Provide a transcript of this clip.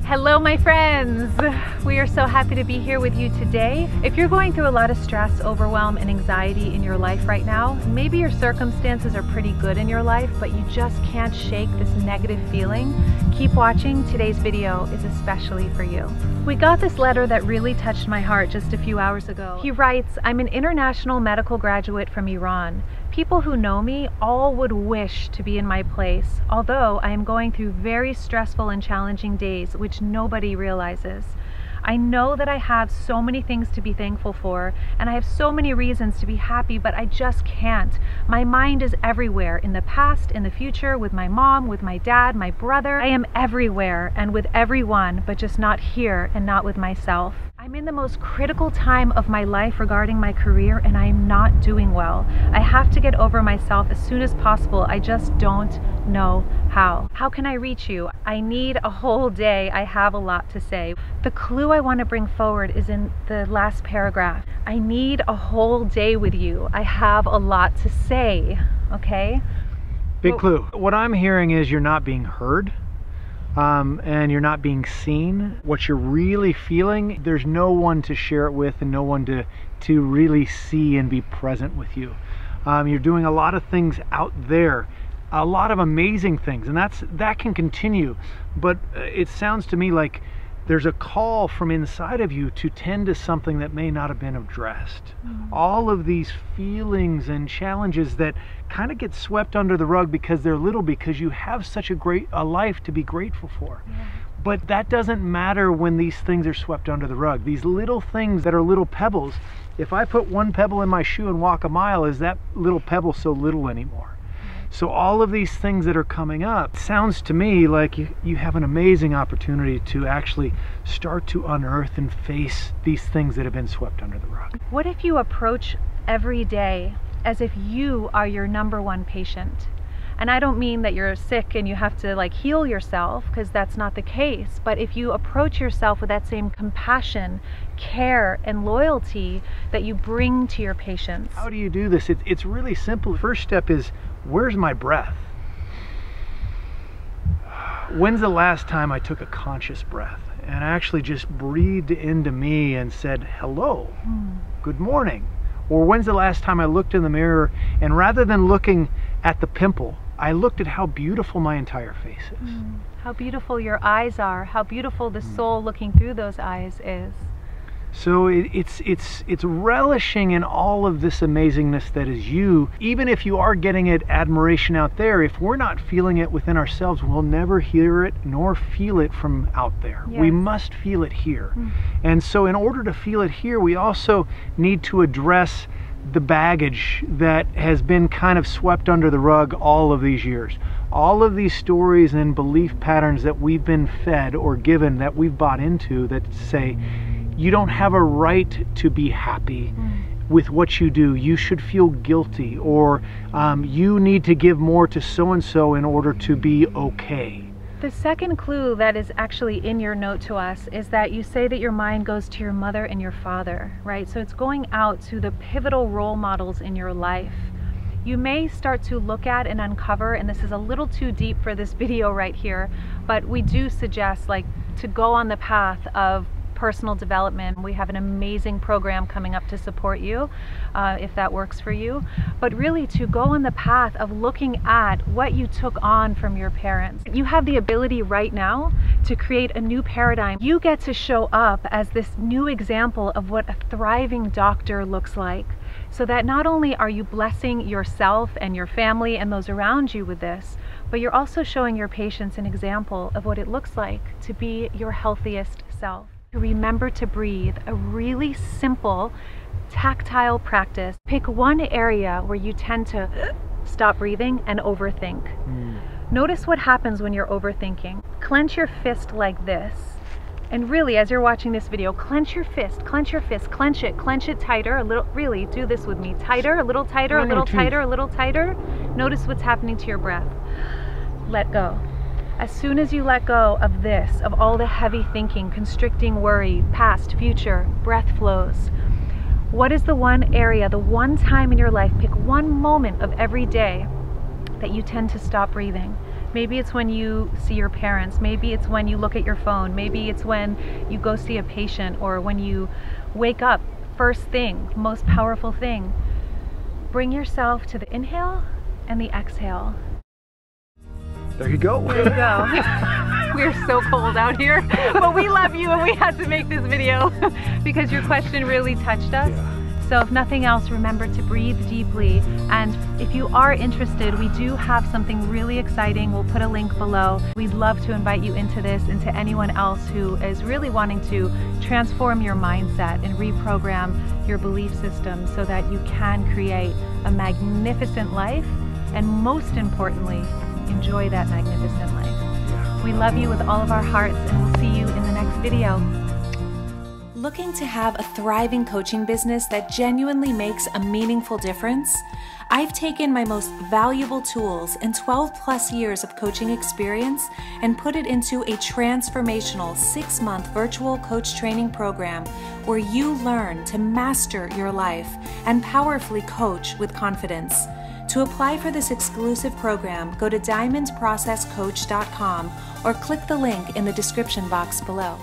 Hello my friends! We are so happy to be here with you today. If you're going through a lot of stress, overwhelm, and anxiety in your life right now, maybe your circumstances are pretty good in your life, but you just can't shake this negative feeling, keep watching. Today's video is especially for you. We got this letter that really touched my heart just a few hours ago. He writes, "I'm an international medical graduate from Iran. People who know me all would wish to be in my place, although I am going through very stressful and challenging days, which nobody realizes. I know that I have so many things to be thankful for, and I have so many reasons to be happy, but I just can't. My mind is everywhere, in the past, in the future, with my mom, with my dad, my brother. I am everywhere and with everyone, but just not here and not with myself. I'm in the most critical time of my life regarding my career, and I am not doing well. I have to get over myself as soon as possible. I just don't know how. How can I reach you? I need a whole day. I have a lot to say." The clue I want to bring forward is in the last paragraph. I need a whole day with you. I have a lot to say, okay? Big clue. What I'm hearing is you're not being heard. And you're not being seen. What you're really feeling, there's no one to share it with and no one to really see and be present with you. You're doing a lot of things out there, a lot of amazing things, and that can continue, but it sounds to me like there's a call from inside of you to tend to something that may not have been addressed. All of these feelings and challenges that kind of get swept under the rug because they're little, because you have such a life to be grateful for. But that doesn't matter when these things are swept under the rug. These little things that are little pebbles, if I put one pebble in my shoe and walk a mile, is that little pebble so little anymore? So all of these things that are coming up, sounds to me like you have an amazing opportunity to actually start to unearth and face these things that have been swept under the rug. What if you approach every day as if you are your #1 patient? And I don't mean that you're sick and you have to like heal yourself, because that's not the case. But if you approach yourself with that same compassion, care, and loyalty that you bring to your patients. How do you do this? It's really simple. The first step is, where's my breath? When's the last time I took a conscious breath and actually just breathed into me and said, hello, good morning? Or when's the last time I looked in the mirror and rather than looking at the pimple, I looked at how beautiful my entire face is. How beautiful your eyes are, how beautiful the soul looking through those eyes is. So it's relishing in all of this amazingness that is you. Even if you are getting it admiration out there, if we're not feeling it within ourselves, we'll never hear it nor feel it from out there. Yes. We must feel it here. And so in order to feel it here, we also need to address the baggage that has been kind of swept under the rug all of these years. All of these stories and belief patterns that we've been fed or given, that we've bought into, that say, you don't have a right to be happy with what you do. You should feel guilty, or you need to give more to so-and-so in order to be okay. The second clue that is actually in your note to us is that you say that your mind goes to your mother and your father, right? So it's going out to the pivotal role models in your life. You may start to look at and uncover, and this is a little too deep for this video right here, but we do suggest like to go on the path of personal development. We have an amazing program coming up to support you if that works for you, but really to go on the path of looking at what you took on from your parents. You have the ability right now to create a new paradigm. You get to show up as this new example of what a thriving doctor looks like, so that not only are you blessing yourself and your family and those around you with this, but you're also showing your patients an example of what it looks like to be your healthiest self. Remember to breathe, a really simple tactile practice. Pick one area where you tend to stop breathing and overthink. Notice what happens when you're overthinking. Clench your fist like this. And really, as you're watching this video, clench your fist, clench it tighter, a little, really do this with me, tighter, a little tighter, a little tighter, a little tighter. Notice what's happening to your breath. Let go. As soon as you let go of this, of all the heavy thinking, constricting worry, past, future, breath flows. What is the one area, the one time in your life, pick one moment of every day that you tend to stop breathing. Maybe it's when you see your parents. Maybe it's when you look at your phone. Maybe it's when you go see a patient, or when you wake up. First thing, most powerful thing. Bring yourself to the inhale and the exhale. There you go. There you go. We're so cold out here, but we love you and we had to make this video because your question really touched us. Yeah. So if nothing else, remember to breathe deeply. And if you are interested, we do have something really exciting. We'll put a link below. We'd love to invite you into this and to anyone else who is really wanting to transform your mindset and reprogram your belief system so that you can create a magnificent life, and most importantly, enjoy that magnificent life. We love you with all of our hearts, and we'll see you in the next video. Looking to have a thriving coaching business that genuinely makes a meaningful difference? I've taken my most valuable tools and 12+ years of coaching experience and put it into a transformational 6-month virtual coach training program where you learn to master your life and powerfully coach with confidence. To apply for this exclusive program, go to diamondprocesscoach.com or click the link in the description box below.